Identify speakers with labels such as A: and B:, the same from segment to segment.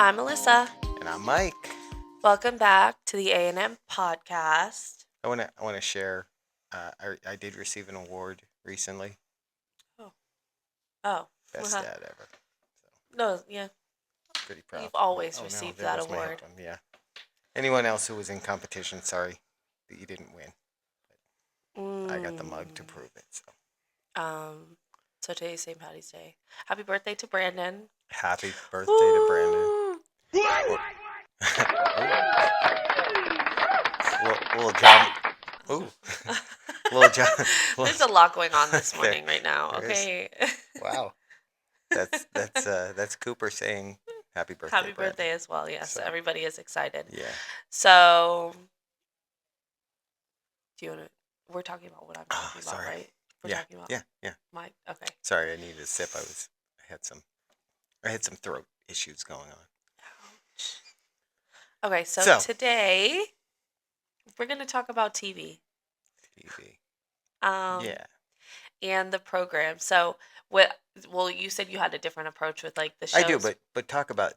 A: I'm Alyssa.
B: And I'm Mike.
A: Welcome back to the A&M podcast.
B: I want to share. I did receive an award recently.
A: Oh.
B: Best dad ever.
A: No, yeah.
B: Pretty proud.
A: You've always
B: Oh,
A: received
B: no, there
A: that
B: goes my
A: award.
B: headphone. Yeah. Anyone else who was in competition, sorry that you didn't win. I got the mug to prove it.
A: So today's St. Patty's Day. Happy birthday to Brandon.
B: Happy birthday to Brandon. Little John. Ooh. Little John.
A: There's a lot going on this morning right now. Okay.
B: Wow. That's Cooper saying happy birthday.
A: Happy birthday as well. Yes, so, everybody is excited.
B: Yeah.
A: So, do you want to? We're talking about what I'm talking about, right? We're talking about.
B: Yeah.
A: Mike. Okay.
B: Sorry, I needed a sip. I had some throat issues going on.
A: Ouch. Okay, so today we're going to talk about TV.
B: Yeah.
A: And the program. So, well, you said you had a different approach with like the shows.
B: I do, but talk about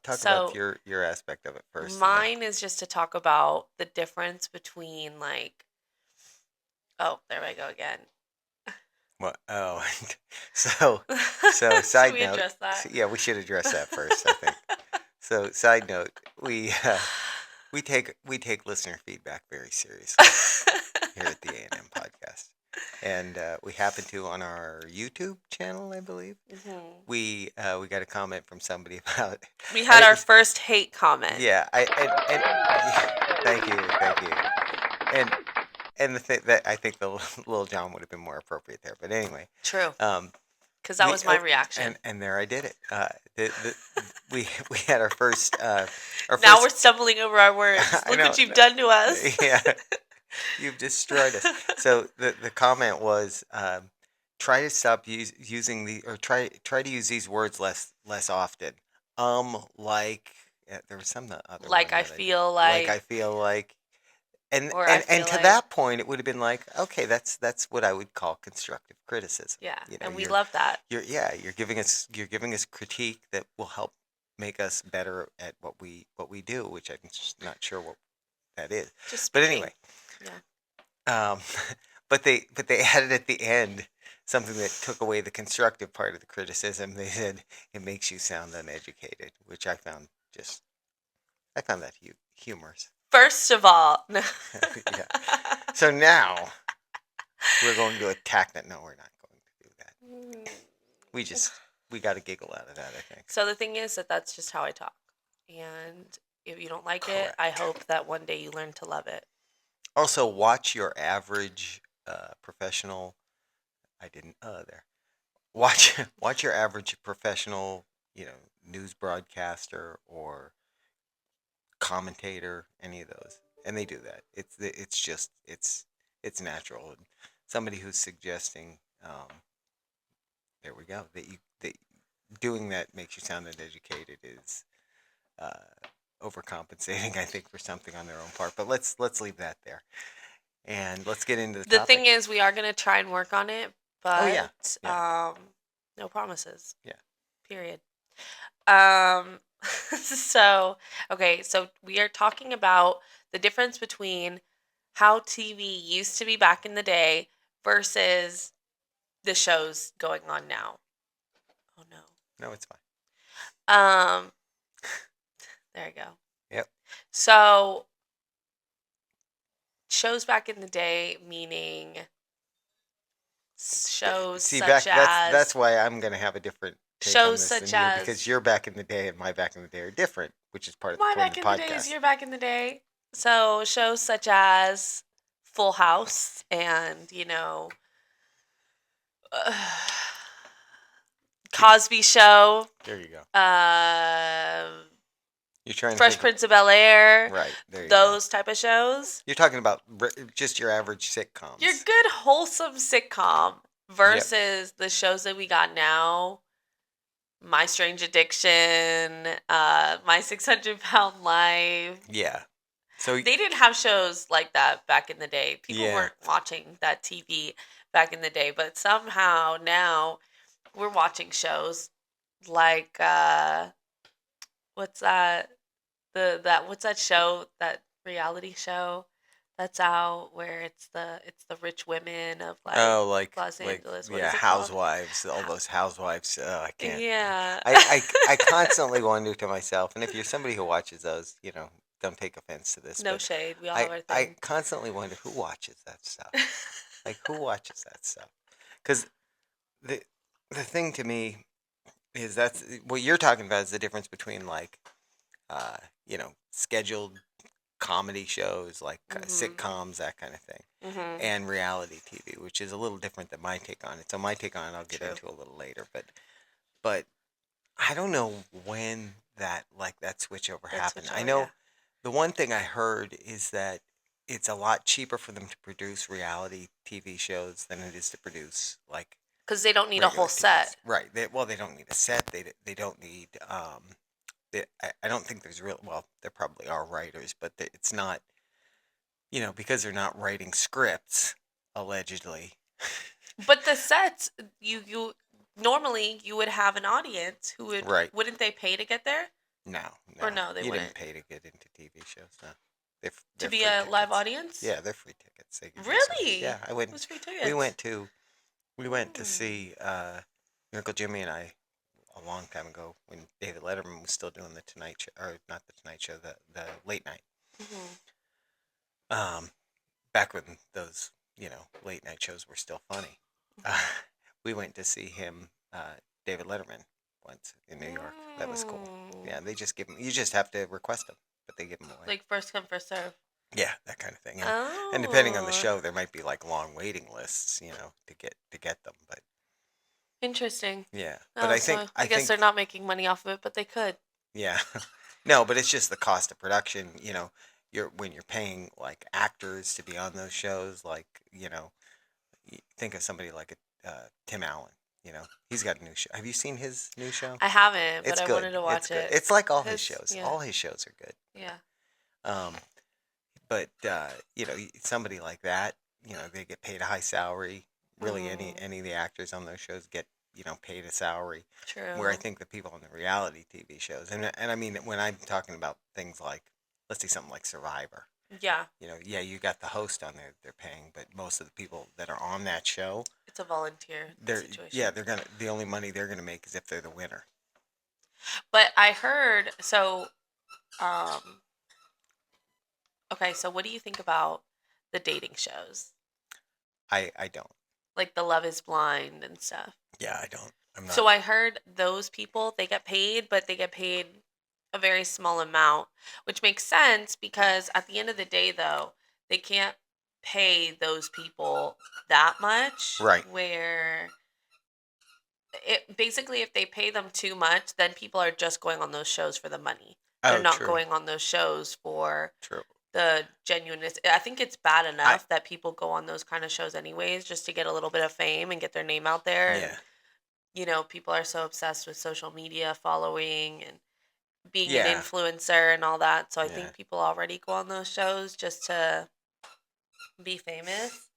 B: your aspect of it first.
A: Mine is just to talk about the difference between like. Oh, there I go again.
B: What? Oh, so side note.
A: Address that?
B: Yeah, we should address that first, I think. So side note, we take listener feedback very seriously here at the A&M podcast, and we happen to on our YouTube channel, I believe. Mm-hmm. We got a comment from somebody about.
A: We had our first hate comment.
B: Yeah, thank you, and the thing that I think the Little John would have been more appropriate there, but anyway.
A: True. Because that was my reaction.
B: And there I did it. We had our first.
A: Now we're stumbling over our words. Look what you've done to us.
B: Yeah, you've destroyed us. So the comment was, try to stop using try to use these words less often. There was some other.
A: Like I feel like.
B: Like I feel like. And to that point, it would have been like, okay, that's what I would call constructive criticism.
A: Yeah, and we love that.
B: You're giving us critique that will help make us better at what we do, which I'm just not sure what that is. But anyway,
A: yeah.
B: But they added at the end something that took away the constructive part of the criticism. They said it makes you sound uneducated, which I found that humorous.
A: First of all,
B: yeah. So now we're going to attack that. No, we're not going to do that. We got a giggle out of that, I think.
A: So the thing is that's just how I talk. And if you don't like it, I hope that one day you learn to love it.
B: Also, watch your average professional. I didn't there. Watch your average professional, news broadcaster or commentator, any of those, and they do that. It's natural. And somebody who's suggesting, there we go, that doing that makes you sound uneducated is overcompensating, I think, for something on their own part. But let's leave that there, and let's get into the topic.
A: Thing is, we are going to try and work on it, but no promises.
B: Yeah.
A: Period. So we are talking about the difference between how TV used to be back in the day versus the shows going on now. Oh no.
B: No, it's fine.
A: There you go.
B: Yep.
A: So shows back in the day, meaning shows such as
B: that's why I'm going to have a different
A: shows such as
B: because your back in the day and my back in the day are different, which is part of the point of the podcast.
A: My back in the day is your back in the day. So shows such as Full House and Cosby Show.
B: There you go.
A: You're trying Fresh Prince of Bel-Air.
B: Right. There you
A: those type of shows.
B: You're talking about just your average sitcoms.
A: Your good wholesome sitcom versus the shows that we got now. My Strange Addiction, My 600-Pound Life.
B: Yeah. So
A: they didn't have shows like that back in the day. People weren't watching that TV back in the day, but somehow now we're watching shows like what's that? What's that show? That reality show that's out where it's the rich women of like
B: Oh,
A: Los Angeles. What
B: yeah,
A: is it called?
B: housewives, all
A: How,
B: those housewives. I can't.
A: yeah.
B: I constantly wonder to myself, and if you're somebody who watches those, don't take offense to this,
A: No
B: but
A: shade. We all have
B: I
A: our
B: I
A: thing.
B: constantly wonder who watches that stuff. Like who watches that stuff? Because the the thing to me is that's what you're talking about is the difference between like scheduled comedy shows like
A: Mhm.
B: sitcoms, that kind of thing,
A: Mhm.
B: and reality TV, which is a little different than my take on it. So my take on it I'll get
A: True.
B: into a little later, but I don't know when that switchover
A: That
B: happened.
A: switch
B: I
A: over. Yeah.
B: know the one thing I heard is that it's a lot cheaper for them to produce reality TV shows than it is to produce like
A: Because they don't need a whole
B: regular TV.
A: set.
B: Right. Well, they don't need a set. They don't need I don't think there's real well, there probably are writers, but it's not, because they're not writing scripts allegedly.
A: But the sets, you normally you would have an audience who would
B: Right.
A: wouldn't they pay to get there?
B: No,
A: Or
B: no.
A: no, they
B: You didn't
A: wouldn't.
B: pay to get into TV shows. No.
A: To
B: They're
A: be
B: free
A: a live
B: tickets.
A: audience?
B: Yeah, they're free tickets. They give you service.
A: Really?
B: Yeah, I went.
A: Who's free
B: We
A: tickets?
B: went to we went to
A: Hmm.
B: see Miracle Jimmy and I a long time ago when David Letterman was still doing the Tonight Show, or not the Tonight Show, the late night.
A: Hmm.
B: Um, Back when those late night shows were still funny. Uh,
A: Hmm.
B: we went to see him, David Letterman, once in New York. That was cool.
A: Mm.
B: Yeah, they just give them. You just have to request them, but they give them away.
A: Like first come, first serve.
B: Yeah, that kind of thing. And depending on the
A: Oh,
B: show, there might be like long waiting lists, to get them. But
A: interesting.
B: yeah, but
A: Oh,
B: I
A: so
B: think
A: I
B: I
A: guess they're
B: think
A: not making money off of it, but they could.
B: yeah, no, but it's just the cost of production. When you're paying like actors to be on those shows, like think of somebody like Tim Allen. He's got a new show. Have you seen his new show?
A: I haven't, but
B: It's
A: I
B: good.
A: wanted to
B: It's
A: watch
B: good.
A: it.
B: It's like all his
A: His,
B: shows.
A: yeah,
B: All his shows are good.
A: yeah.
B: Um, but somebody like that, they get paid a high salary. Really, any
A: Mm,
B: any of the actors on those shows get paid a salary. Where I
A: true.
B: think the people on the reality TV shows, and I mean when I'm talking about things like, let's say something like Survivor.
A: Yeah,
B: Yeah, you got the host on there they're paying, but most of the people that are on that show,
A: it's a volunteer
B: they're yeah,
A: situation.
B: the only money they're gonna make is if they're the winner.
A: But I heard so. Um, okay, so what do you think about the dating shows,
B: I don't.
A: like the Love Is Blind and stuff?
B: Yeah, I don't. I'm not.
A: So I heard those people they get paid, but they get paid a very small amount, which makes sense because at the end of the day, though, they can't pay those people that much.
B: Right.
A: Where it basically, if they pay them too much, then people are just going on those shows for the money. They're
B: Oh,
A: not
B: true.
A: going on those shows for
B: True.
A: the genuineness. I think it's bad
B: I
A: enough that people go on those kind of shows anyways, just to get a little bit of fame and get their name out there.
B: Yeah.
A: And people are so obsessed with social media following and being an
B: Yeah.
A: influencer and all that. So I
B: Yeah.
A: think people already go on those shows just to be famous.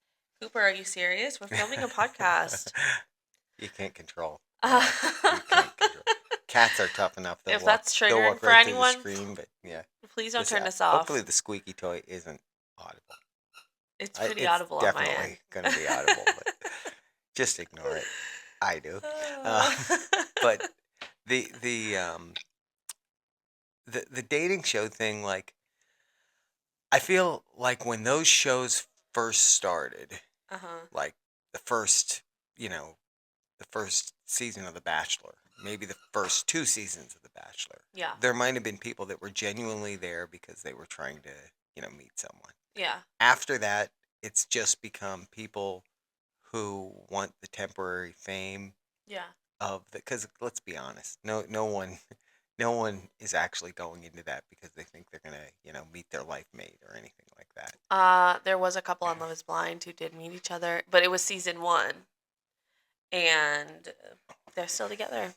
A: Cooper, are you serious? We're filming a podcast.
B: You can't control.
A: Uh,
B: You can't control. Cats are tough enough.
A: if that's
B: They'll
A: triggering
B: walk
A: for
B: right through the
A: anyone,
B: screen, but yeah.
A: please don't turn this
B: Hopefully
A: off.
B: the squeaky toy isn't audible.
A: It's pretty
B: It's
A: audible on my
B: definitely
A: end.
B: going to be audible, but just ignore it. I do.
A: Uh,
B: But the the um the dating show thing, like I feel like when those shows first started,
A: uh-huh.
B: like the first, the first season of The Bachelor, maybe the first two seasons of The Bachelor,
A: Yeah.
B: there might have been people that were genuinely there because they were trying to, meet someone.
A: Yeah.
B: After that, it's just become people who want the temporary fame
A: Yeah.
B: of the, because let's be honest, no one is actually going into that because they think they're gonna, meet their life mate or anything like that.
A: There was a couple on Love Is Blind who did meet each other, but it was season 1, and they're still together,
B: Well,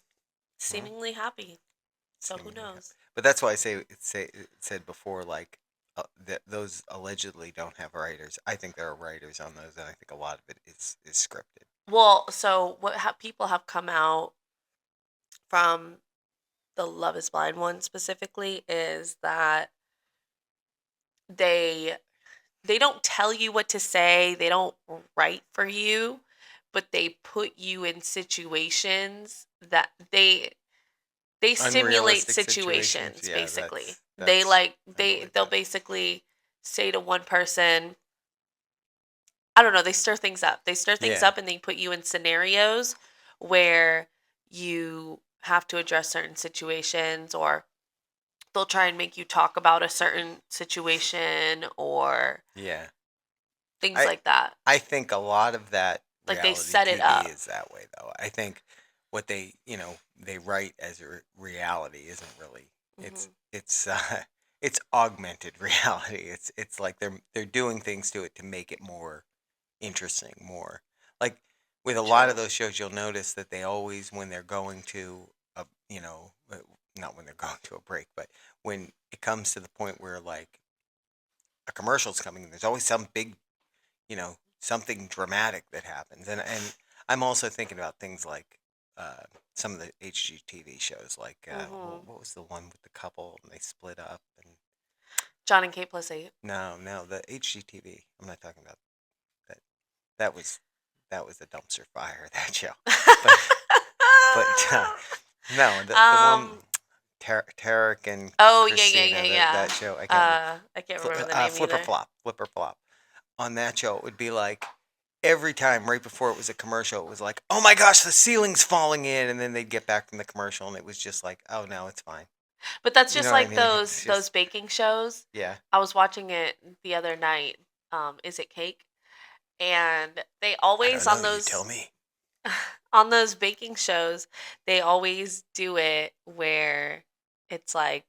A: seemingly happy. So who
B: seemingly,
A: knows?
B: but that's why it said before, like that those allegedly don't have writers. I think there are writers on those, and I think a lot of it is scripted.
A: Well, so what people have come out from the Love is Blind one specifically is that they they don't tell you what to say, they don't write for you, but they put you in situations that they stimulate
B: Unrealistic situations.
A: situations
B: Yeah,
A: basically.
B: that's I believe
A: They'll
B: that.
A: basically say to one person, I don't know, they stir things up. They stir things
B: Yeah,
A: up and they put you in scenarios where you have to address certain situations, or they'll try and make you talk about a certain situation or
B: yeah.
A: things
B: I
A: like that.
B: I think a lot of that
A: Like they
B: reality
A: set it
B: TV
A: up.
B: is that way, though. I think what they write as a reality isn't really. It's
A: Hmm.
B: it's uh, it's augmented reality. It's like they're doing things to it to make it more interesting, more like with a lot of
A: True.
B: those shows. You'll notice that they always, when they're going to a, not when they're going to a break, but when it comes to the point where like a commercial's coming, there's always some big, something dramatic that happens. And I'm also thinking about things like some of the HGTV shows, like
A: Hmm.
B: what was the one with the couple and they split up? And
A: John and Kate plus 8.
B: no, the HGTV. I'm not talking about that. That was that was a dumpster fire. That show, but but no, the one
A: um.
B: Tarek and
A: Oh yeah, yeah,
B: Christina,
A: yeah, yeah.
B: that show. I can't remember.
A: I can't remember the name
B: Flipper
A: either.
B: Flop, Flipper Flop. On that show, it would be like every time right before it was a commercial, it was like, "Oh my gosh, the ceiling's falling in," and then they'd get back from the commercial, and it was just like, "Oh no, it's fine."
A: But that's
B: You
A: just
B: know what I
A: like
B: mean? It's
A: those
B: just
A: baking shows.
B: yeah.
A: I was watching it the other night. Is it Cake? And they
B: I don't
A: always
B: know. You tell me.
A: on those baking shows, they always do it where it's like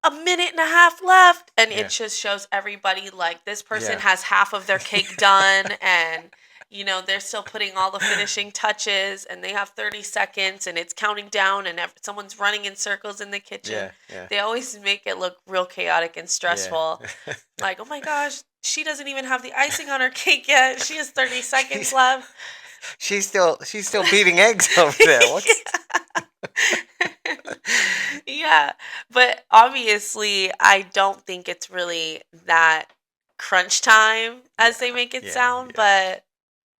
A: a minute and a half left and it
B: Yeah,
A: just shows everybody like this person
B: yeah,
A: has half of their cake done and they're still putting all the finishing touches and they have 30 seconds and it's counting down and someone's running in circles in the kitchen.
B: yeah, yeah,
A: They always make it look real chaotic and
B: yeah.
A: stressful. Like, oh my gosh, she doesn't even have the icing on her cake yet. She has 30 seconds
B: she's
A: left.
B: she's still beating eggs over there. What's
A: Yeah, but obviously, I don't think it's really that crunch time as
B: yeah,
A: they make it
B: yeah,
A: sound,
B: yeah.
A: but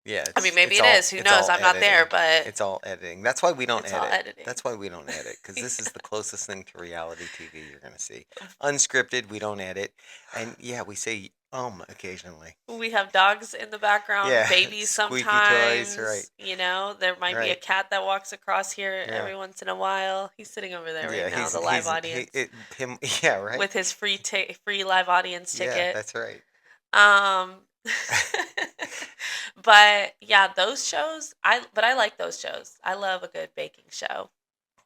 B: Yeah,
A: I mean, maybe it is. Who
B: it's
A: knows?
B: all
A: I'm not there,
B: editing.
A: but
B: It's all editing. That's why we don't
A: it's all
B: edit.
A: editing.
B: That's why we don't edit, because this is
A: Yeah.
B: the closest thing to reality TV you're gonna see. Unscripted, we don't edit, and yeah, we say occasionally.
A: We have dogs in the background,
B: Yeah,
A: babies
B: squeaky toys, right?
A: sometimes. There might be a
B: Right.
A: cat that walks across here
B: Yeah,
A: every once in a while. He's sitting over there right
B: yeah.
A: now, the live audience,
B: Him. Yeah, right.
A: with his free live audience
B: Yeah,
A: ticket.
B: that's right.
A: Um, but yeah, those shows, I like those shows. I love a good baking show.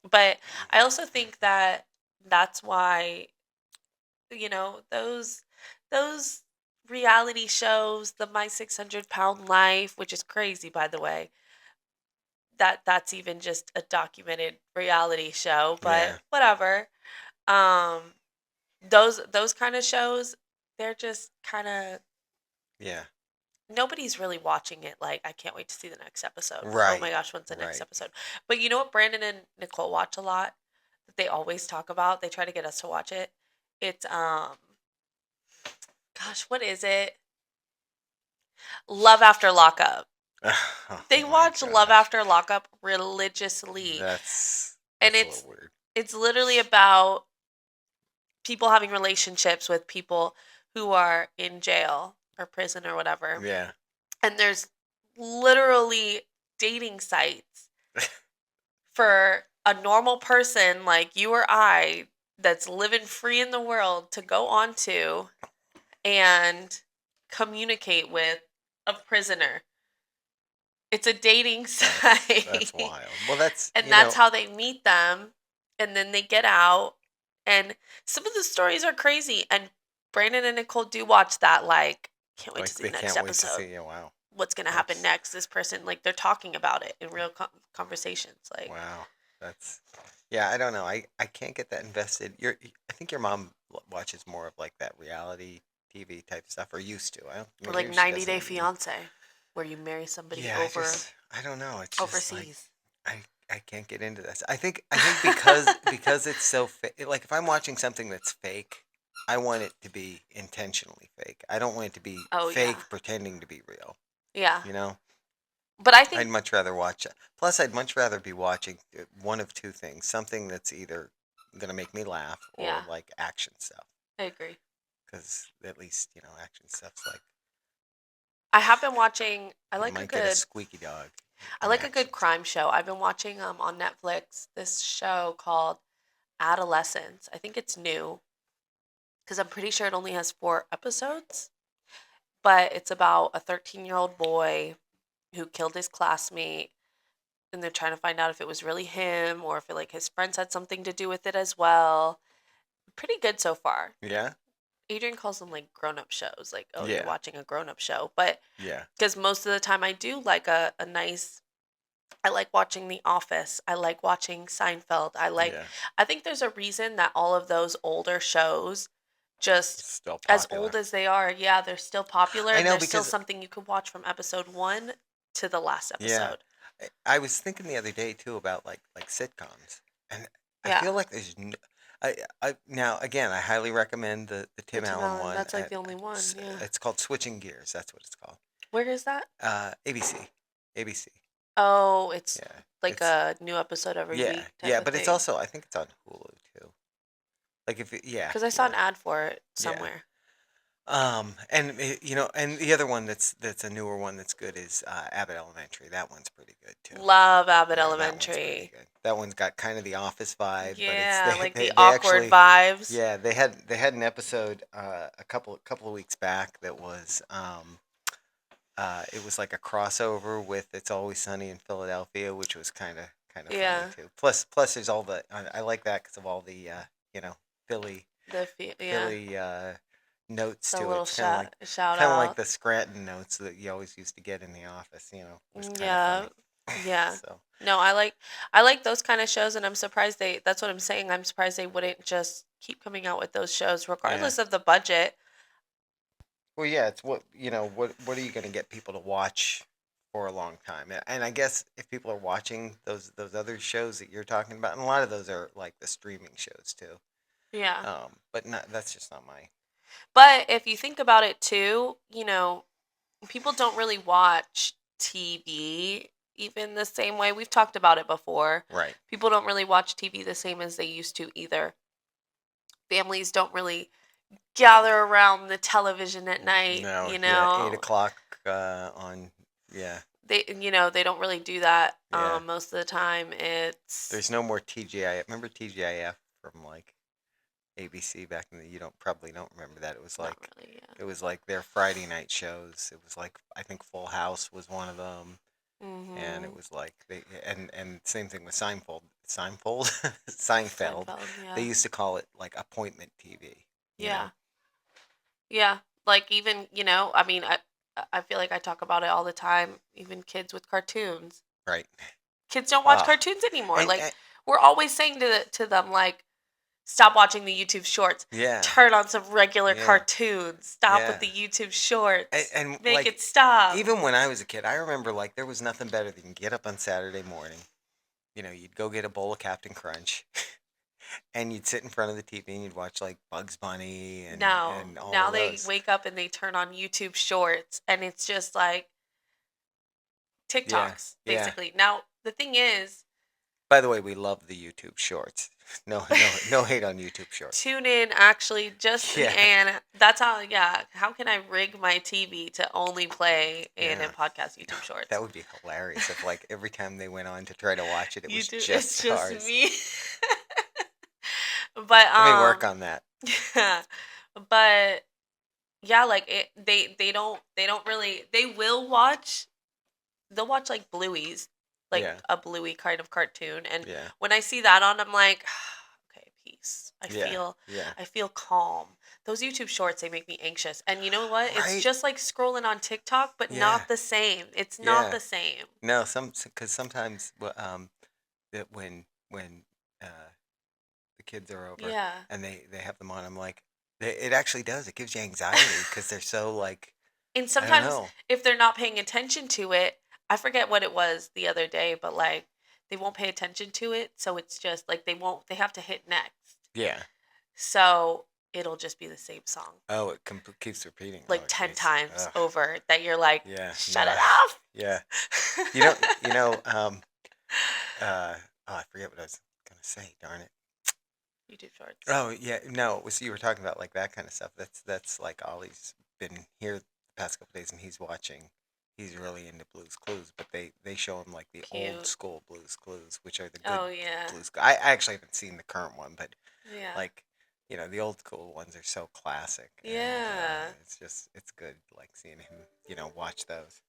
A: But I also think that that's why, those reality shows, the My 600 Pound Life, which is crazy by the way, that's even just a documented reality show, but
B: Yeah,
A: whatever. Um, those kind of shows, they're just kind of
B: yeah.
A: nobody's really watching it like, I can't wait to see the next episode. Oh my
B: Right,
A: gosh, when's the next
B: right.
A: episode? But you know what Brandon and Nicole watch a lot that they always talk about? They try to get us to watch it. It's gosh, what is it? Love After Lockup.
B: Oh
A: They
B: my
A: watch Love
B: gosh,
A: After Lockup religiously. And
B: that's a little weird.
A: it's literally about people having relationships with people who are in jail or prison or whatever.
B: Yeah,
A: And there's literally dating sites for a normal person like you or I that's living free in the world to go onto and communicate with a prisoner. It's a dating
B: that's
A: site.
B: wild. Well, that's
A: And that's how they meet them. And then they get out. And some of the stories are crazy. And Brandon and Nicole do watch that, like, can't wait
B: like
A: to see
B: they
A: the next
B: can't wait to
A: episode.
B: see. Yeah, wow,
A: What's going to happen
B: that's
A: next? This person, like, they're talking about it in real conversations. Like,
B: wow. That's yeah. I don't know. I can't get that invested. I think your mom watches more of like that reality TV type stuff, or used to. I don't.
A: or like
B: Maybe she
A: 90
B: doesn't
A: Day
B: anymore.
A: Fiance, where you marry somebody
B: Yeah,
A: over
B: I don't know. It's just like
A: overseas.
B: I I can't get into this. I think because it's so like if I'm watching something that's fake, I want it to be intentionally fake. I don't want it to be
A: Oh yeah.
B: fake pretending to be real.
A: Yeah.
B: You know,
A: But I
B: I'd
A: think
B: much rather watch. Plus, I'd much rather be watching one of two things: something that's either gonna make me laugh or
A: yeah,
B: like action stuff.
A: I agree.
B: Because at least action stuff's like
A: I have been watching
B: you might get a squeaky dog
A: I
B: in
A: like a
B: action
A: good
B: stuff.
A: crime show. I've been watching on Netflix this show called Adolescence. I think it's new because I'm pretty sure it only has 4 episodes, but it's about a 13-year-old boy who killed his classmate, and they're trying to find out if it was really him or if like his friends had something to do with it as well. Pretty good so far.
B: Yeah,
A: Adrian calls them like grown-up shows, like, oh, you're
B: yeah,
A: watching a grown-up show. But
B: yeah,
A: because most of the time I do like a nice, I like watching The Office. I like watching Seinfeld.
B: yeah.
A: I think there's a reason that all of those older shows, just
B: It's still
A: as
B: popular.
A: old as they are, yeah, they're still popular
B: I
A: and
B: know
A: there's still
B: because
A: something you could watch from episode 1 to the last
B: yeah,
A: episode.
B: I was thinking the other day too about like sitcoms, and I
A: Yeah.
B: feel like there's no, I now again I highly recommend the
A: The
B: Tim
A: Tim
B: Allen
A: Allen,
B: one.
A: that's like the only one, yeah.
B: It's called Switching Gears. That's what it's called.
A: Where is that?
B: ABC, ABC.
A: Oh, it's
B: Yeah,
A: like
B: it's
A: a new episode every
B: yeah,
A: week type
B: yeah,
A: of
B: but it's
A: thing.
B: also I think it's on Hulu too. Like if it, yeah,
A: Because I saw
B: yeah,
A: an ad for it
B: yeah.
A: somewhere.
B: And and the other one that's a newer one that's good is Abbott Elementary. That one's pretty good too.
A: Love Abbott
B: Yeah, that one's pretty
A: Elementary.
B: good. That one's got kind of the Office vibe, but it's
A: Yeah, like the
B: they
A: awkward
B: actually
A: vibes.
B: yeah they had an episode a couple of weeks back that was it was like a crossover with It's Always Sunny in Philadelphia, which was kind of funny
A: Yeah,
B: too. Plus there's all the I like that because of all the you know Philly
A: yeah,
B: Philly notes
A: the
B: to it.
A: little
B: It's
A: shout
B: kind of like
A: out.
B: the Scranton notes that you always used to get in the office. It was kind of
A: Yeah,
B: funny.
A: yeah.
B: So
A: No, I like those kind of shows, and I'm surprised they. That's what I'm saying. I'm surprised they wouldn't just keep coming out with those shows,
B: yeah.
A: regardless of the budget.
B: Well, yeah, it's what are you going to get people to watch for a long time? And I guess if people are watching those other shows that you're talking about, and a lot of those are like the streaming shows too.
A: Yeah.
B: But not that's just not my
A: But if you think about it too, people don't really watch TV even the same way. We've talked about it before.
B: right.
A: People don't really watch TV the same as they used to either. Families don't really gather around the television at night,
B: No, yeah, 8 o'clock on yeah
A: they don't really do that
B: yeah.
A: most of the time. It's
B: There's no more TGI. Remember TGIF from like ABC back in the you don't probably don't remember that.
A: not really, yeah.
B: It was like their Friday night shows. It was like I think Full House was one of them, and it
A: Mhm.
B: was like they and same thing with Seinfeld, Seinfeld.
A: Seinfeld,
B: They
A: yeah.
B: used to call it like appointment TV. You know,
A: Yeah. Yeah. Like even, I mean, I feel like I talk about it all the time, even kids with cartoons.
B: right?
A: Kids don't watch
B: Ah,
A: cartoons anymore.
B: and,
A: Like
B: and
A: we're always saying to them like, stop watching the YouTube shorts.
B: yeah,
A: Turn on some regular
B: yeah,
A: cartoons. Stop with
B: yeah,
A: the YouTube shorts.
B: and
A: Make
B: like
A: it stop.
B: even when I was a kid, I remember like there was nothing better than get up on Saturday morning. You'd go get a bowl of Captain Crunch, and you'd sit in front of the TV and you'd watch like Bugs Bunny
A: No.
B: and all
A: Now
B: of
A: they
B: those.
A: wake up and they turn on YouTube shorts and it's just like
B: Yeah,
A: TikToks,
B: yeah.
A: basically. Now, the thing is,
B: By the way, we love the YouTube Shorts. No, no hate on YouTube Shorts.
A: tune in actually just
B: Yeah,
A: and that's how, yeah, how can I rig my TV to only play
B: yeah.
A: A&M podcast YouTube shorts?
B: That would be hilarious if like every time they went on to try to watch it, it was
A: YouTube, it's
B: just
A: just
B: ours.
A: me. But
B: Let me work on that.
A: yeah. But yeah, like they don't really they will watch they'll watch like Bluey's, like
B: Yeah,
A: a Bluey kind of cartoon, and
B: yeah,
A: when I see that on, I'm like, okay, peace. I
B: yeah,
A: feel
B: yeah.
A: I feel calm. Those YouTube shorts, they make me anxious. And you know what? It's
B: Right?
A: just like scrolling on TikTok, but
B: Yeah,
A: not the same. It's not
B: yeah.
A: the same.
B: No, because sometimes that when uh the kids are over
A: Yeah.
B: and they have them on, I'm like, it actually does. It gives you anxiety because they're so like
A: And
B: I don't
A: sometimes
B: know.
A: if they're not paying attention to it, I forget what it was the other day, but like they won't pay attention to it, so it's just like they have to hit next.
B: Yeah.
A: So it'll just be the same song
B: Oh, it keeps repeating.
A: like
B: Oh,
A: 10
B: jeez.
A: times
B: Ugh.
A: over that you're like,
B: Yeah.
A: shut
B: No.
A: it off.
B: Yeah. You know. You know. Oh, I forget what I was gonna say. Darn it.
A: YouTube Shorts.
B: Oh yeah, no, it was you were talking about like that kind of stuff. That's like Ollie's been here the past couple days and he's watching. He's really into Blue's Clues, but they show him like the old
A: Cute.
B: school Blue's Clues, which are the good
A: Oh, yeah.
B: Blue's. I actually haven't seen the current one, but
A: Yeah.
B: like the old school ones are so classic. And,
A: Yeah.
B: it's good like seeing him watch those.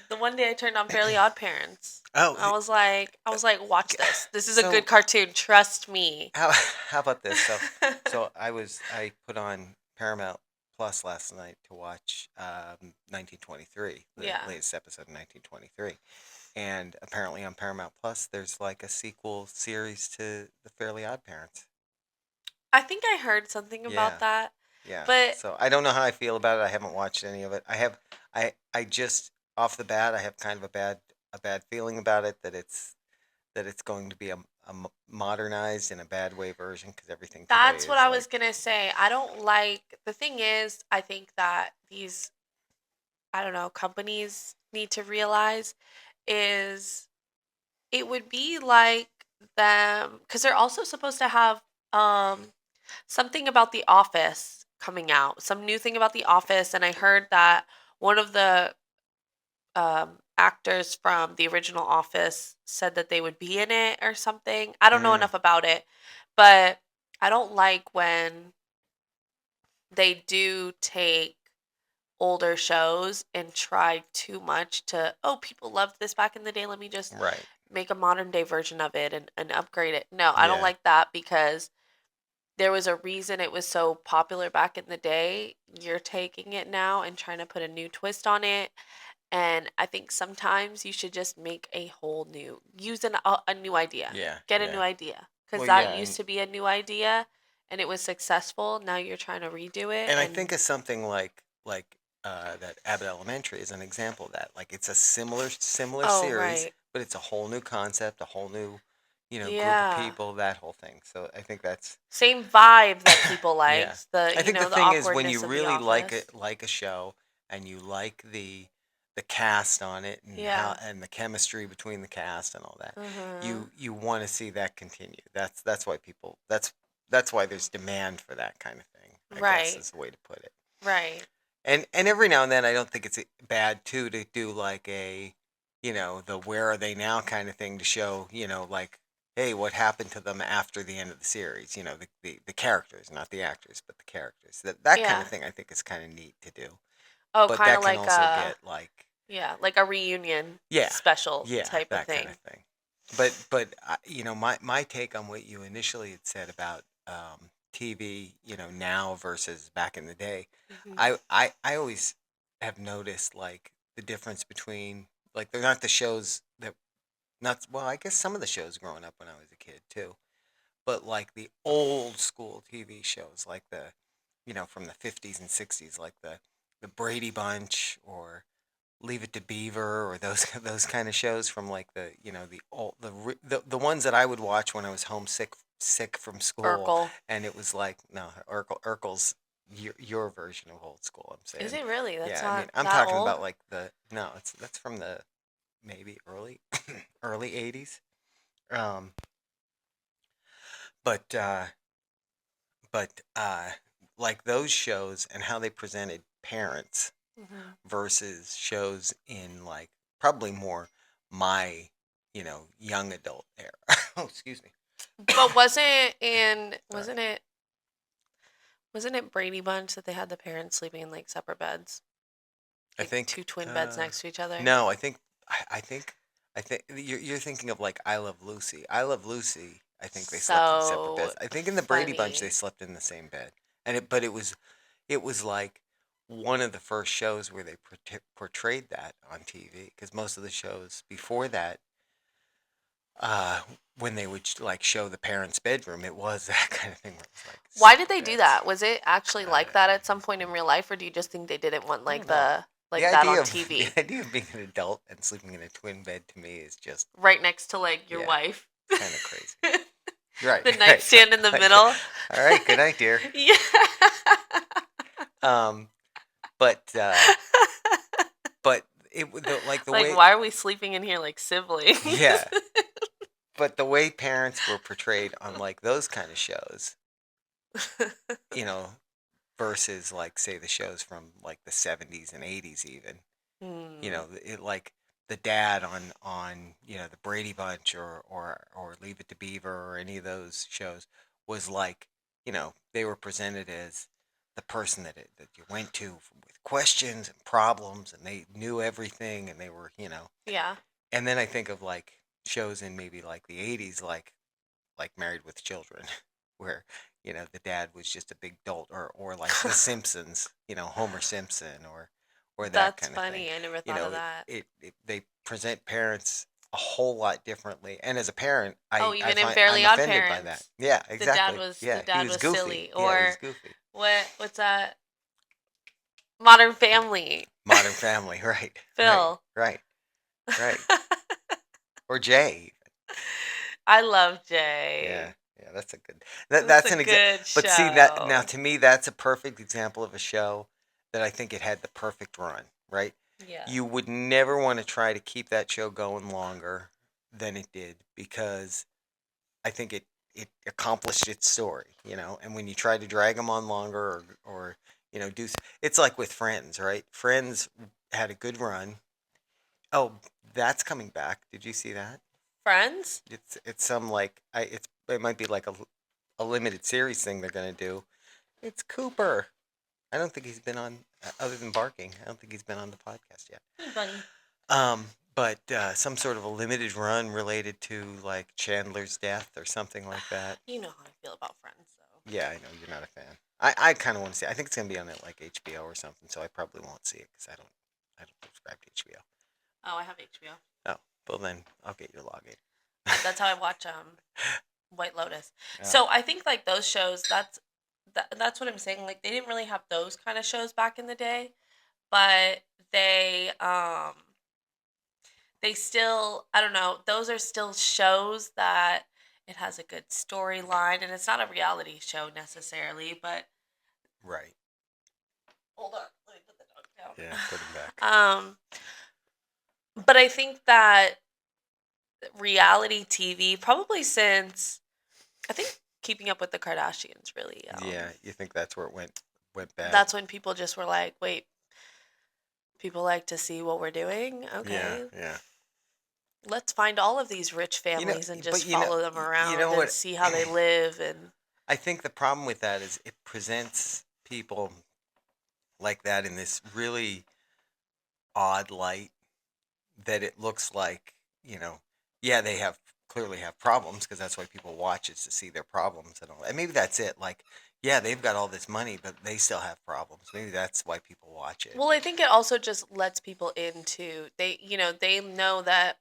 A: The one day I turned on Fairly Odd Parents.
B: Oh,
A: I was like, watch this. This is a
B: so
A: good cartoon. Trust me.
B: how about this? So I put on Paramount Plus last night to watch 1923, the
A: Yeah.
B: latest episode of 1923. And apparently on Paramount Plus, there's like a sequel series to The Fairly Odd Parents.
A: I think I heard something
B: Yeah.
A: about that.
B: Yeah.
A: But
B: So I don't know how I feel about it. I haven't watched any of it. I just off the bat, I have kind of a bad feeling about it that it's going to be a modernized in a bad way version because everything today
A: that's what
B: is
A: I was
B: like,
A: going to say. I don't like the thing is, I think that these, I don't know, companies need to realize is it would be like them because they're also supposed to have something about The Office coming out, some new thing about The Office, and I heard that one of the actors from the original Office said that they would be in it or something. I don't know enough about it, but I don't like when they do take older shows and try too much to, oh, people loved this back in the day, let me just
B: right.
A: make a modern day version of it and upgrade it. No, I don't
B: Yeah.
A: like that because there was a reason it was so popular back in the day. You're taking it now and trying to put a new twist on it. And I think sometimes you should just make a whole new, use a new idea.
B: Yeah.
A: Get a
B: Yeah.
A: new idea. Because
B: Well,
A: that
B: yeah,
A: used to be a new idea and it was successful. Now you're trying to redo it.
B: and I think of something like that Abbott Elementary is an example of that. Like it's a similar
A: oh,
B: series,
A: right.
B: but it's a whole new concept, a whole new group of
A: Yeah.
B: people, that whole thing. So I think that's
A: Same vibe that people
B: yeah.
A: liked. The
B: I think the
A: the
B: thing is when
A: awkwardness
B: you
A: of The
B: really like
A: Office.
B: it, like a show, and you like the cast on it and
A: Yeah.
B: and the chemistry between the cast and all that,
A: Mm-hmm.
B: you want to see that continue. That's why people that's why there's demand for that kind of thing. I guess
A: Right.
B: is the way to put it.
A: Right.
B: And every now and then, I don't think it's bad too to do like a, the where are they now kind of thing to show, like, hey, what happened to them after the end of the series? The characters, not the actors, but the characters. That kind
A: Yeah.
B: of thing, I think is kind of neat to do.
A: Oh,
B: But
A: kind
B: that
A: of
B: can
A: like
B: also get like,
A: yeah, like a reunion
B: yeah,
A: special
B: yeah,
A: type of
B: that kind
A: thing.
B: of thing. But my take on what you initially had said about TV, now versus back in the day,
A: Mhm.
B: I always have noticed like the difference between like they're not the shows that not well, I guess some of the shows growing up when I was a kid too, but like the old school TV shows like the from the 50s and 60s like the Brady Bunch or Leave It to Beaver or those those kind of shows from like the the old the ones that I would watch when I was homesick sick from school,
A: Urkel.
B: and it was like no Urkel's your version of old school. I'm saying
A: Is it really? That's
B: yeah. I
A: not
B: mean I'm
A: that
B: talking
A: old?
B: about like that's from the maybe early 80s. Um, but but like those shows and how they presented parents
A: Mhm.
B: versus shows in like probably more my young adult era. Oh, excuse me.
A: But
B: Sorry.
A: wasn't it Brady Bunch that they had the parents sleeping in like separate beds?
B: I
A: Like
B: think
A: two twin beds next to each other?
B: no, I think you're thinking of like I Love Lucy. I Love Lucy. I think they slept in separate
A: So
B: beds. I think in the Brady Bunch they
A: funny.
B: slept in the same bed. And but it was like one of the first shows where they portrayed that on TV because most of the shows before that uh when they would like show the parents' bedroom, it was that kind of thing where it was like
A: Why did
B: separate
A: they do
B: beds.
A: that? Was it actually like that at some point in real life, or do you just think they didn't want
B: I
A: like
B: don't know.
A: like
B: The
A: that
B: idea
A: on
B: of the
A: TV,
B: idea of being an adult and sleeping in a twin bed to me is just
A: right next to like your
B: yeah,
A: wife.
B: kind of crazy. Right,
A: The
B: right.
A: nightstand in the
B: Like,
A: middle.
B: all right, good night, dear.
A: Yeah.
B: Um, but but like the
A: Like,
B: way
A: why are we sleeping in here like siblings?
B: yeah, but the way parents were portrayed on like those kind of shows, you know, versus like say the shows from like the 70s and 80s even. You
A: Hmm.
B: know, it like the dad on the Brady Bunch or Leave It to Beaver or any of those shows was like, they were presented as the person that you went to with questions and problems, and they knew everything, and they were,
A: Yeah.
B: and then I think of like shows in maybe like the 80s, like Married with Children, where the dad was just a big dolt, or like The Simpsons, Homer Simpson, or that
A: That's
B: kind of thing.
A: funny. I never
B: You
A: thought of
B: know,
A: that.
B: they present parents a whole lot differently, and as a parent, I
A: Oh,
B: I
A: even in
B: find
A: Fairly
B: I'm
A: Odd
B: offended by that.
A: Parents,
B: Yeah,
A: the dad
B: exactly.
A: was the
B: Yeah, he
A: dad
B: was
A: was
B: goofy.
A: silly.
B: Yeah, he was
A: Or
B: goofy.
A: what's that? Modern Family.
B: Modern Family, right, right,
A: Phil.
B: right, right. Or Jay.
A: I love
B: Yeah,
A: Jay.
B: yeah, that's a good.
A: That's
B: That's
A: a
B: an example.
A: good
B: But see that now
A: show.
B: to me, that's a perfect example of a show that I think it had the perfect run. Right?
A: Yeah.
B: You would never want to try to keep that show going longer than it did because I think it accomplished its story. And when you try to drag them on longer or it's like with Friends, right? Friends had a good run. Oh, that's coming back. Did you see that?
A: Friends?
B: It's some like it might be like a limited series thing they're gonna do. It's Cooper. I don't think he's been on other than barking. I don't think he's been on the podcast yet.
A: Hey, buddy.
B: But some sort of a limited run related to like Chandler's death or something like that.
A: You know how I feel about Friends, so.
B: Yeah, I know you're not a fan. I kind of want to see it. I think it's gonna be on it like HBO or something, so I probably won't see it because I don't subscribe to HBO.
A: Oh, I have HBO.
B: Oh, well then I'll get your login.
A: That's how I watch White Lotus.
B: Yeah.
A: So I think like those shows, that's what I'm saying. Like they didn't really have those kind of shows back in the day, but they still, I don't know, those are still shows that it has a good storyline, and it's not a reality show necessarily, but
B: Right.
A: hold on, let me put the dog down.
B: Yeah, put him back.
A: But I think that reality TV, probably since I think Keeping Up with the Kardashians, really.
B: Yeah, you think that's where it went bad?
A: That's when people just were like, wait, people like to see what we're doing?
B: Yeah,
A: Okay.
B: yeah.
A: Let's find all of these rich families and just follow them around and
B: what?
A: see how they live. And
B: I think the problem with that is it presents people like that in this really odd light that it looks like, yeah, they clearly have problems because that's why people watch it to see their problems and all. And maybe that's it. Like, yeah, they've got all this money, but they still have problems. Maybe that's why people watch it.
A: well, I think it also just lets people into they know that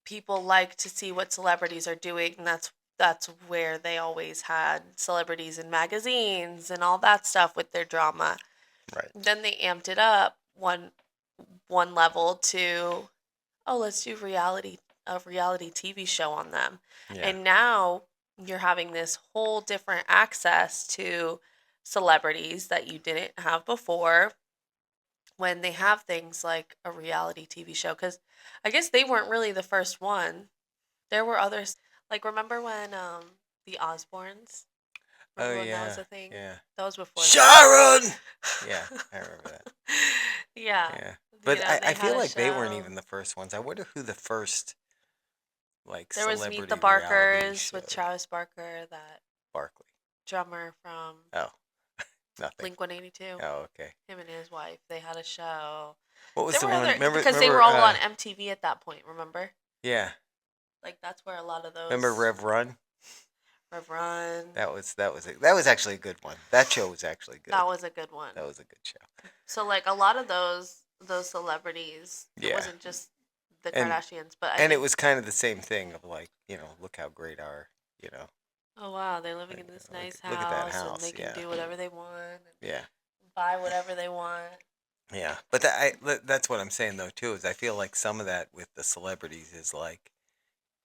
A: people like to see what celebrities are doing, and that's where they always had celebrities in magazines and all that stuff with their drama.
B: Right.
A: Then they amped it up one level to, oh, let's do a reality TV show on them.
B: Yeah.
A: And now you're having this whole different access to celebrities that you didn't have before when they have things like a reality TV show. Because I guess they weren't really the first one. There were others. Like, remember when the Osbournes?
B: Oh
A: Remember when that
B: yeah.
A: was a thing?
B: Yeah.
A: That was before.
B: Sharon. Yeah, I remember that.
A: Yeah.
B: Yeah. But
A: they
B: I
A: had
B: feel
A: a
B: like they weren't
A: show.
B: even the first ones. I wonder who the first like
A: There was
B: celebrity
A: Meet the
B: reality
A: Barkers with
B: showed.
A: Travis Barker, that
B: Barkley.
A: drummer from
B: Oh, nothing.
A: Blink 182.
B: Oh, okay.
A: Him and his wife, they had a show.
B: What was
A: There
B: the
A: were
B: one?
A: other
B: Remember,
A: because they were all on MTV at that point. Remember?
B: Yeah.
A: Like that's where a lot of those.
B: Remember Rev Run?
A: Rev Run.
B: That was actually a good one. That show was actually good.
A: That was a good one.
B: That was a good show.
A: So like a lot of those celebrities, it
B: Yeah.
A: wasn't just the
B: And-
A: Kardashians, but
B: And it was kind of the same thing of like, look how great
A: oh wow, they're living in this
B: Look-
A: nice
B: look at that
A: house, and
B: house,
A: they can
B: yeah.
A: do whatever they want, and
B: yeah.
A: buy whatever they want.
B: Yeah, but that's what I'm saying though too. Is I feel like some of that with the celebrities is like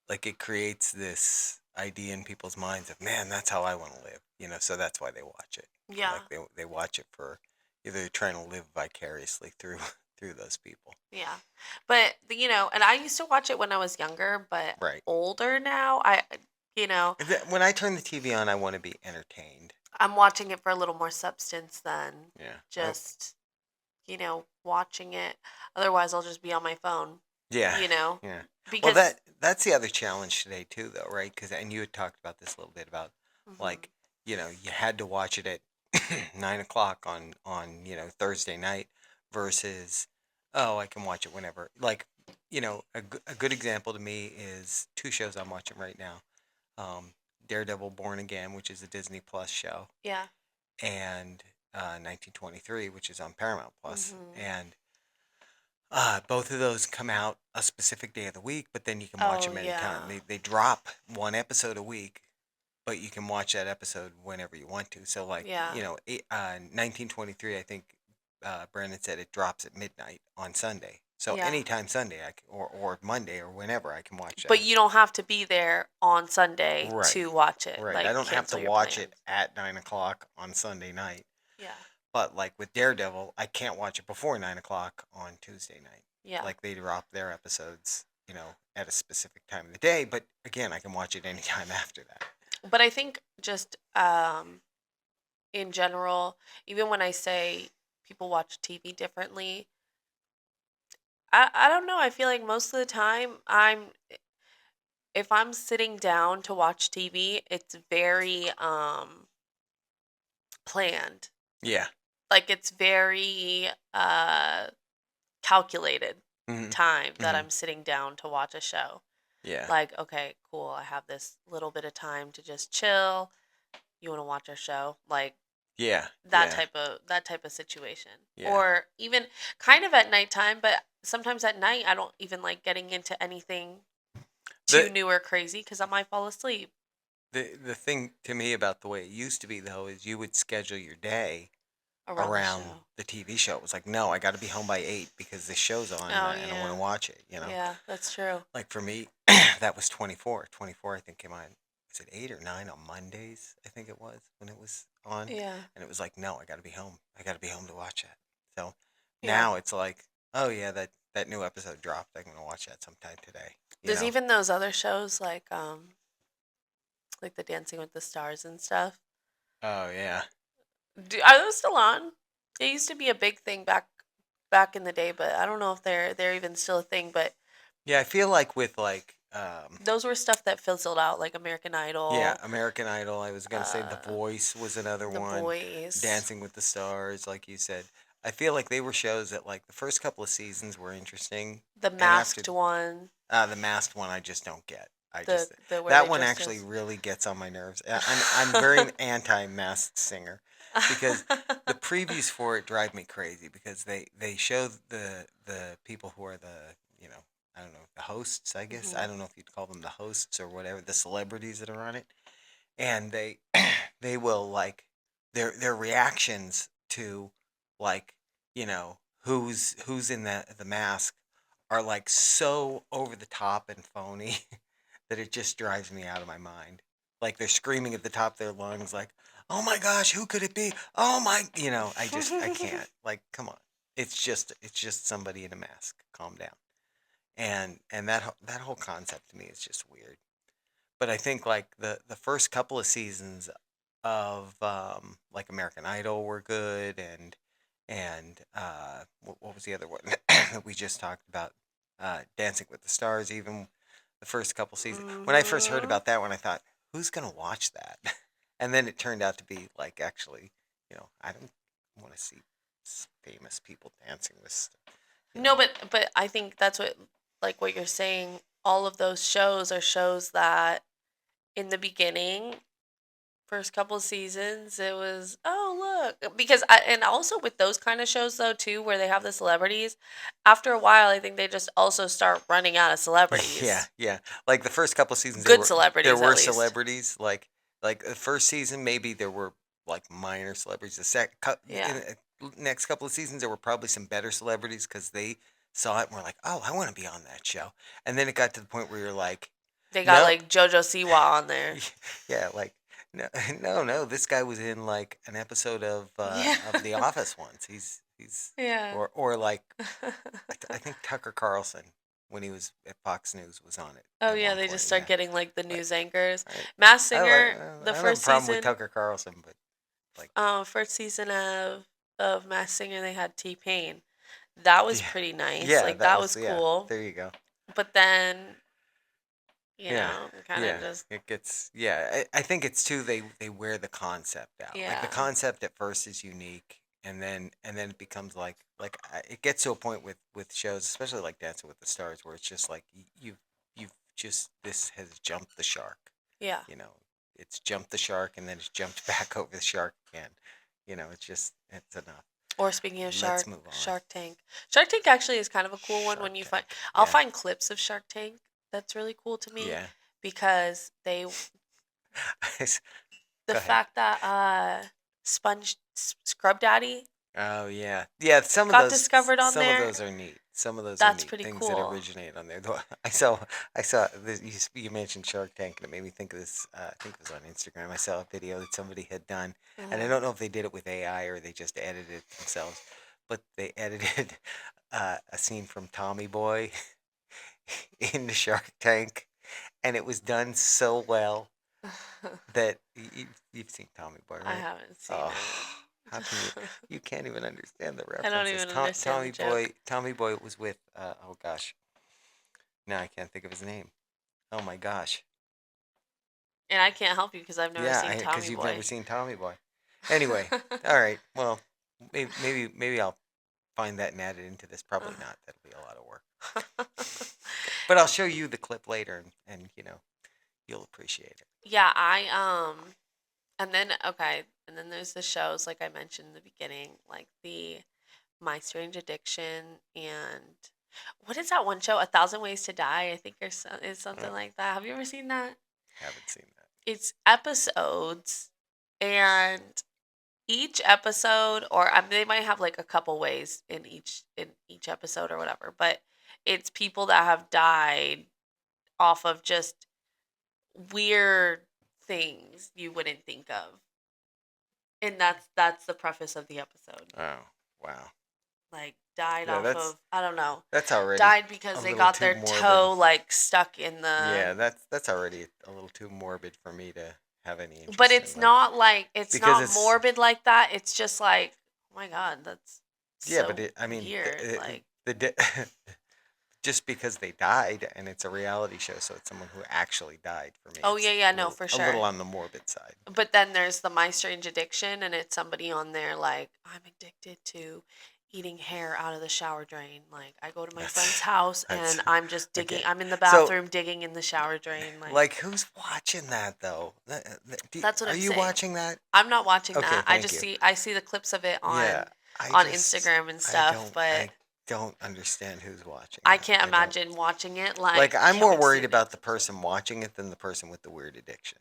B: it creates this idea in people's minds of, man, that's how I want to live. So that's why they watch it.
A: Yeah.
B: Like they watch it for either they're trying to live vicariously through through those people.
A: Yeah. But, and I used to watch it when I was younger, but
B: Right.
A: older now, you know,
B: When I turn the TV on, I want to be entertained.
A: I'm watching it for a little more substance than
B: Yeah.
A: just, watching it. Otherwise, I'll just be on my phone,
B: Yeah.
A: you know,
B: Yeah. Well,
A: because,
B: that's the other challenge today too, though, right? Because and you had talked about this a little bit about
A: mhm.
B: like you had to watch it at 9 o'clock on Thursday night versus I can watch it whenever. Like a good example to me is two shows I'm watching right now. Um, Daredevil Born Again, which is a Disney Plus show,
A: Yeah.
B: and 1923, which is on Paramount Plus,
A: Mhm.
B: and both of those come out a specific day of the week, but then you can watch
A: Oh,
B: them anytime.
A: yeah.
B: They drop one episode a week, but you can watch that episode whenever you want to. So like,
A: Yeah.
B: 1923, I think Brandon said it drops at midnight on Sunday. So
A: Yeah.
B: anytime Sunday, or Monday or whenever I can watch
A: But
B: that.
A: you don't have to be there on Sunday
B: Right,
A: to watch it.
B: right. I
A: Like,
B: don't have to
A: cancel your
B: watch it
A: plans.
B: at 9 o'clock on Sunday night.
A: Yeah.
B: But like with Daredevil, I can't watch it before 9 o'clock on Tuesday night.
A: Yeah.
B: Like they drop their episodes, at a specific time of the day. But again, I can watch it anytime after that.
A: But I think just in general, even when I say people watch TV differently, I don't know. I feel like most of the time if I'm sitting down to watch TV, it's very planned.
B: Yeah.
A: Like it's very calculated
B: Hmm.
A: time that
B: Hmm.
A: I'm sitting down to watch a show.
B: Yeah.
A: Like, okay, cool, I have this little bit of time to just chill. You want to watch a show? Like
B: Yeah.
A: that
B: Yeah.
A: type of situation.
B: Yeah.
A: Or even kind of at nighttime, but sometimes at night I don't even like getting into anything too
B: The
A: new or crazy because I might fall asleep
B: the thing to me about the way it used to be though is you would schedule your day
A: around the
B: around
A: show.
B: the TV show. It was like, no, I got to be home by 8 because this show's on
A: Oh
B: and I want
A: yeah.
B: to watch it.
A: Yeah, that's true.
B: Like for me, that was 24. 24, I think, came on. Was it 8 or 9 on Mondays? I think it was when it was on.
A: Yeah.
B: And it was like, no, I got to be home. I got to be home to watch that. So
A: Yeah.
B: now it's like, oh, yeah, that new episode dropped. I'm going to watch that sometime today.
A: There's even those other shows like the Dancing with the Stars and stuff.
B: Oh, yeah.
A: Are those still on? It used to be a big thing back in the day, but I don't know if they're even still a thing. But
B: Yeah, I feel like with
A: those were stuff that fizzled out, like American
B: yeah,
A: Idol,
B: American Idol. I was going to say The Voice was another
A: The
B: one.
A: Voice,
B: Dancing with the Stars, like you said. I feel like they were shows that like the first couple of seasons were interesting.
A: the
B: And after
A: Masked one,
B: the masked one, I just don't get.
A: the where
B: That
A: they
B: one
A: dressed
B: actually
A: as.
B: really gets on my nerves. I'm very anti-masked singer because the previews for it drive me crazy because they show the people who are the I don't know, the hosts, I guess. I
A: Mhm.
B: don't know if you'd call them the hosts or whatever, the celebrities that are on it, and they they will like their reactions to like who's in the mask are like so over the top and phony that it just drives me out of my mind. Like they're screaming at the top of their lungs, like, "Oh my gosh, who could it be? Oh my!" I can't. Like, come on, it's just somebody in a mask. Calm down. And that whole concept to me is just weird. But I think like the first couple of seasons of like American Idol were good, and what was the other one that we just talked about? Dancing with the Stars. Even the first couple seasons. When I first heard
A: Mhm.
B: about that one, I thought, who's gonna watch that? And then it turned out to be like actually, I don't want to see famous people dancing with stuff.
A: No, but I think that's what you're saying. All of those shows are shows that in the beginning, first couple seasons, it was, oh look, because and also with those kind of shows though too, where they have the celebrities. After a while, I think they just also start running out of
B: Yeah,
A: celebrities,
B: yeah. Like the first couple seasons,
A: good
B: there
A: celebrities
B: were
A: at least.
B: celebrities. Like the first season, maybe there were like minor celebrities.
A: Yeah.
B: next couple of seasons, there were probably some better celebrities because they saw it and were like, "Oh, I want to be on that show." And then it got to the point where you're like,
A: They got
B: "No,
A: like JoJo Siwa on there.
B: yeah, like no, no, this guy was in like an episode
A: Yeah.
B: of The Office once. He's
A: Yeah.
B: or like I think Tucker Carlson when he was at Fox News was on it
A: Oh
B: at
A: yeah,
B: one
A: they
B: point.
A: just start
B: Yeah,
A: getting like the
B: like
A: news anchors.
B: right.
A: Mass
B: I like
A: Singer, the
B: I don't have a
A: first
B: problem with
A: season,
B: Tucker Carlson, but like
A: first season of Mass Singer, they had T-Pain. That was
B: yeah,
A: pretty nice.
B: yeah,
A: Like
B: that
A: that
B: was
A: was
B: yeah.
A: cool.
B: There you go.
A: But then,
B: Yeah,
A: kind
B: yeah.
A: of just
B: It gets yeah. I think it's too they wear the concept out. Like the
A: yeah.
B: concept at first is unique, and then it becomes like it gets to a point with shows, especially like Dancing with the Stars, where it's just like you've just this has jumped the shark.
A: Yeah.
B: You know, it's jumped the shark and then it's jumped back over the shark again. You know, it's enough.
A: Or speaking of
B: Let's move on.
A: Shark Tank. Shark Tank actually is kind of a cool one when
B: Shark
A: you find
B: Tank.
A: I'll
B: Yeah,
A: find clips of Shark Tank. That's really cool to me
B: yeah.
A: because the
B: Go ahead.
A: fact that Scrub Daddy
B: Oh yeah, yeah.
A: got discovered on
B: Some of
A: there,
B: those are neat. Some of those are
A: that's
B: neat
A: pretty
B: things that
A: cool.
B: originate on there. Though I saw this. You mentioned Shark Tank, and it made me think of this. I think it was on Instagram. I saw a video that somebody had done, and I
A: Mhm.
B: don't know if they did it with AI or they just edited it themselves, but they edited a scene from Tommy Boy in the Shark Tank, and it was done so well that you've seen Tommy Boy,
A: I
B: right?
A: haven't seen
B: Oh,
A: it.
B: how can you can't even understand the
A: I don't
B: references.
A: even understand the joke.
B: Tommy Boy was with oh gosh. Now I can't think of his name. Oh my gosh.
A: And I can't help you because I've never
B: Yeah,
A: seen
B: because
A: Tommy
B: you've never
A: Boy.
B: seen Tommy Boy. Anyway, all right. Well, maybe I'll find that and add it into this. Probably not. That'll be a lot of work. But I'll show you the clip later, and you'll appreciate it.
A: Yeah, and then okay, and then there's the shows like I mentioned in the beginning, like the My Strange Addiction and what is that one show? A Thousand Ways to Die, I think, is something
B: Oh,
A: like that. Have you ever seen that?
B: haven't seen that.
A: It's episodes, and each episode, or they might have like a couple ways in each episode or whatever, but it's people that have died off of just weird things you wouldn't think of. And that's the preface of the episode.
B: Oh, wow.
A: Like died
B: Yeah,
A: off of I don't know.
B: that's already
A: Died because
B: a
A: they
B: little
A: got
B: too
A: their
B: morbid.
A: toe like stuck in
B: Yeah,
A: the
B: that's already a little too morbid for me to have any
A: but
B: interest in.
A: it's
B: Like,
A: not like it's
B: because
A: not
B: it's
A: morbid like that. It's just like, oh my god, that's
B: yeah, but
A: so
B: I mean,
A: weird. Like
B: just because they died and it's a reality show, so it's someone who actually died. For me,
A: oh
B: it's
A: yeah, yeah, no, for
B: a little
A: sure.
B: on the morbid side.
A: But then there's the My Strange Addiction, and it's somebody on there like, I'm addicted to eating hair out of the shower drain. Like, I go to my friend's
B: That's
A: house
B: that's
A: and I'm just digging.
B: okay.
A: I'm in the
B: So,
A: bathroom digging in the shower drain.
B: like, who's watching that though?
A: That's what
B: Are
A: I'm
B: you
A: saying.
B: watching that?
A: I'm not watching
B: Okay,
A: that. I
B: thank
A: just
B: you.
A: see the clips of it
B: Yeah,
A: on Instagram and stuff, but
B: I don't understand who's watching
A: I
B: that.
A: can't
B: I don't.
A: imagine watching it.
B: Like,
A: Like,
B: I'm
A: can't
B: more
A: wait to see
B: worried
A: the new
B: about the
A: episode.
B: person watching it than the person with the weird addiction.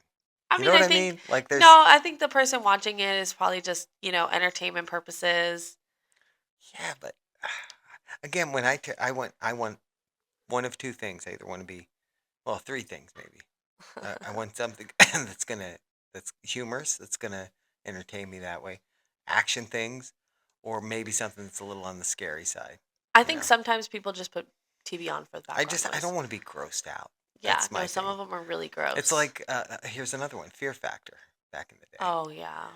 A: I
B: You know
A: mean,
B: what
A: I
B: I
A: think
B: mean? Like,
A: no, I think the person watching it is probably just entertainment purposes.
B: yeah, but again, when I want one of two things. I either want to be, well, three things maybe. I want something that's humorous, that's gonna entertain me that way. Action things, or maybe something that's a little on the scary side.
A: I
B: You
A: think
B: know,
A: sometimes people just put TV on for the background
B: I
A: noise.
B: don't want to be grossed out.
A: Yeah,
B: That's
A: no,
B: my
A: some
B: thing.
A: of them are really
B: It's
A: gross.
B: like here's another one, Fear Factor. Back in the day,
A: Oh yeah.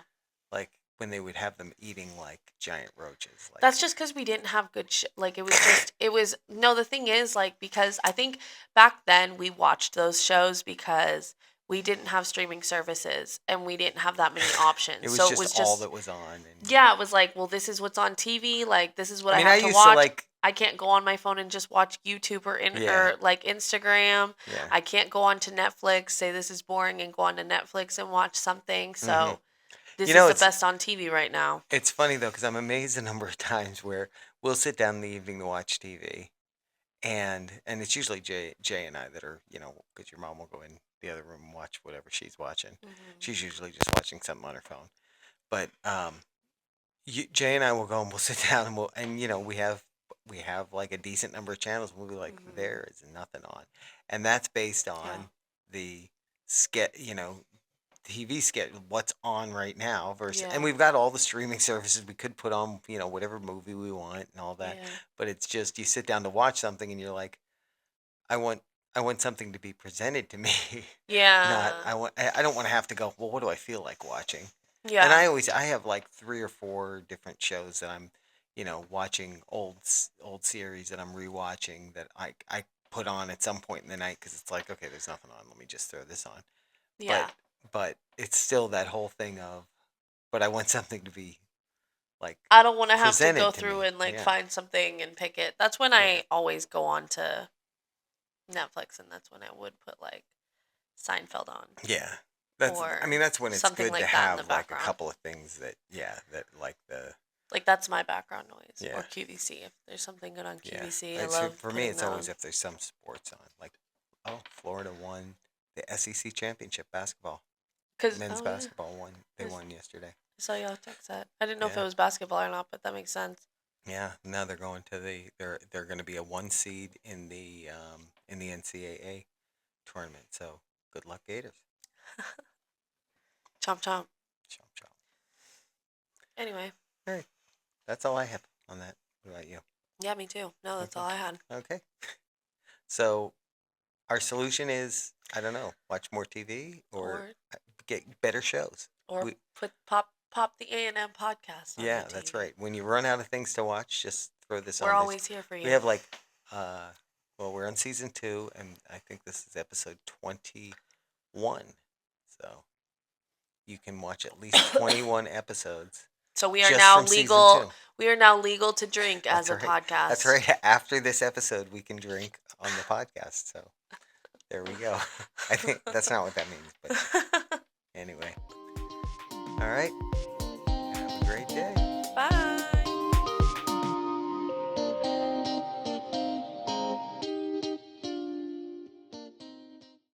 B: like when they would have them eating like giant roaches. Like,
A: That's just because we didn't have good like it was no, the thing is like because I think back then we watched those shows because we didn't have streaming services and we didn't have that many
B: it
A: options.
B: was
A: So it
B: just
A: was
B: all
A: just
B: that was on, and
A: yeah, it was like, well, this is what's on TV, like this is what
B: I
A: I
B: mean, I
A: have to
B: used to
A: watch.
B: like,
A: I can't go on my phone and just watch YouTube
B: yeah,
A: or like Instagram.
B: yeah.
A: I can't go on to Netflix, say this is boring and go on to Netflix and watch something.
B: hmm
A: So this
B: You
A: is
B: know,
A: the best on TV right now.
B: it's funny though because I'm amazed the number of times where we'll sit down in the evening to watch TV, and it's usually Jay and I that are because your mom will go in the other room and watch whatever she's watching.
A: Hmm.
B: She's usually just watching something on her phone, but Jay and I will go and we'll sit down and we have like a decent number of channels. And we'll be like,
A: Hmm.
B: there is nothing on, and that's based
A: Yeah.
B: on the ske TV schedule, what's on right now versus, and
A: Yeah.
B: we've got all the streaming services we could put on, whatever movie we want and all that.
A: Yeah.
B: But it's just you sit down to watch something and you're like, I want I want something to be presented to me, not
A: Yeah.
B: I don't want to have to go, well, what do I feel like watching? And
A: Yeah.
B: I have like 3 or 4 different shows that I'm, watching old series that I'm rewatching that I put on at some point in the night because it's like, okay, there's nothing on, let me just throw this on. But
A: Yeah.
B: but it's still that whole thing of, but I want something to be like
A: I don't want to have to go
B: presented to
A: through
B: me.
A: and like
B: Yeah,
A: find something and pick it. That's when
B: yeah,
A: I always go on to Netflix, and that's when I would put like Seinfeld on
B: yeah. I
A: or
B: mean, that's when it's
A: something
B: good to
A: like that in the
B: have like a
A: background.
B: couple of things that, yeah, that like the
A: Like that's my background noise
B: yeah.
A: or QVC. If there's something good on
B: Yeah.
A: QVC, I
B: It's
A: love
B: for me.
A: putting
B: It's
A: that
B: always
A: on.
B: if there's some sports on, like, oh, Florida won the SEC championship basketball.
A: Cause
B: Men's
A: oh yeah,
B: basketball won. They
A: I
B: won yesterday.
A: saw y'all text that. I didn't know if it
B: Yeah.
A: was basketball or not, but that makes sense.
B: Yeah. Now they're going to they're going to be a 1 seed in the NCAA tournament. So good luck, Gators.
A: Chomp chomp.
B: Chomp chomp.
A: Anyway,
B: All right. That's all I have on that. What about you?
A: yeah, me too. No, that's
B: Okay.
A: all I had.
B: Okay. So our solution is, I don't know, watch more TV or
A: Or
B: get better shows. We
A: put pop the A&M podcast on the
B: Yeah, that's
A: TV.
B: right. When you run out of things to watch, just throw this
A: We're
B: on.
A: always here for
B: We
A: you.
B: have like, uh, well, we're on season 2, and I think this is episode 21. So you can watch at least 21 episodes
A: So we are
B: just
A: now
B: from season
A: legal.
B: 2.
A: We are now legal to drink as
B: That's
A: a
B: right. That's
A: podcast.
B: right. After this episode, we can drink on the podcast. So there we go. I think that's not what that means, but anyway. All right.